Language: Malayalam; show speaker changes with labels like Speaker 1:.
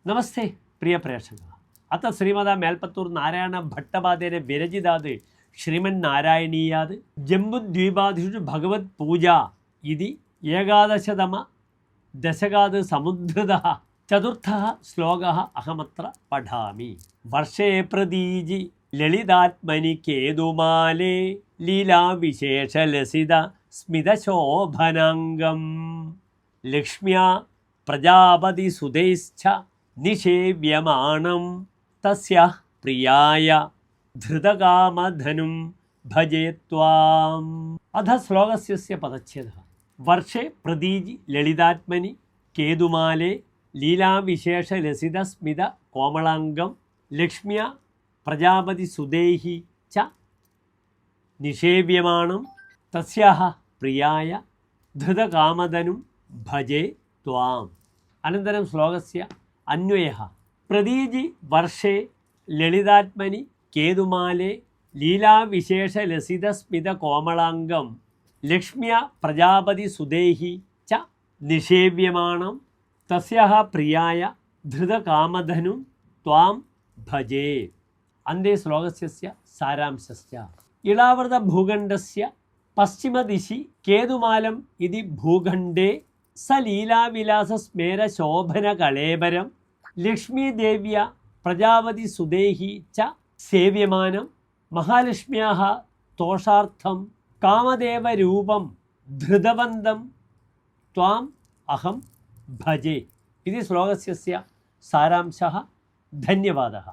Speaker 1: നമസ്തേ പ്രിയ പ്രേക്ഷക. അത്ത ശ്രീമത മേൽപ്പത്തൂർ നാരായണ ഭട്ടപാദേന വിരചിതാത് ശ്രീമന്നാരായണീയാത് ജംബുദ്വീപാദിഷു ഭഗവത് പൂജ ഇതി ഏകാദശതമ ദശകാത് സമുദ്ധൃത ചതുർത്ഥ ശ്ലോക അഹമത്ര പഠാമി. വർഷേ പ്രതീജി ലളിതാത്മനി കേതുമാലേ ലീലാവിശേഷലസിത സ്മിതശോഭനാംഗം ലക്ഷ്മ്യാ പ്രജാപതി സുതൈശ്ച നിഷേവ്യമാണം തസ്യ പ്രിയായ ധൃതകാമധനും ഭജേ ത്വാം. അധ ശ്ലോകസ്യ പദച്ഛേദഃ. വർഷേ പ്രതീജി ലളിതാത്മനി കേതുമാലേ ലീലാവിശേഷലസിതസ്മിത കോമളാംഗം ലക്ഷ്മ്യാ പ്രജാപതി സുതൈഹി ച നിഷേവ്യമാണം തസ്യാഹ പ്രിയായ ധൃതകാമധനും ഭജേ ത്വാം. അനന്തരം ശ്ലോകസ്യ അന്വയഃ. പ്രതീജി വർഷേ ലളിതാത്മനി കേതുമാലേ ലീലാവിശേഷലസിതസ്മിത കോമളാംഗം ലക്ഷ്മ്യാ പ്രജാപതി സുതൈഹി ച നിഷേവ്യമാണം തസ്യാഹ പ്രിയായ ധൃതകാമധനും ത്വാം ഭജേ. അന്തേ ശ്ലോകസ്യ സാരാംശസ്യ. ഇളാവൃത ഭൂഖണ്ഡസ്യ പശ്ചിമദിശി കേതുമാലം ഇതി ഭൂഖണ്ഡേ സലീലാവിലാസസ്മേര ശോഭന കളേബരം ലക്ഷ്മീദേവ്യ പ്രജാപതി സുതൈഹി ച സേവ്യമാനം മഹാലക്ഷ്മ്യാഹ തോഷാർത്ഥം കാമദേവരൂപം ധൃതവന്തം ത്വാം അഹം ഭജേ. ഇത് ശ്ലോകസ്യ സാരാംശഃ. ധന്യവാദः.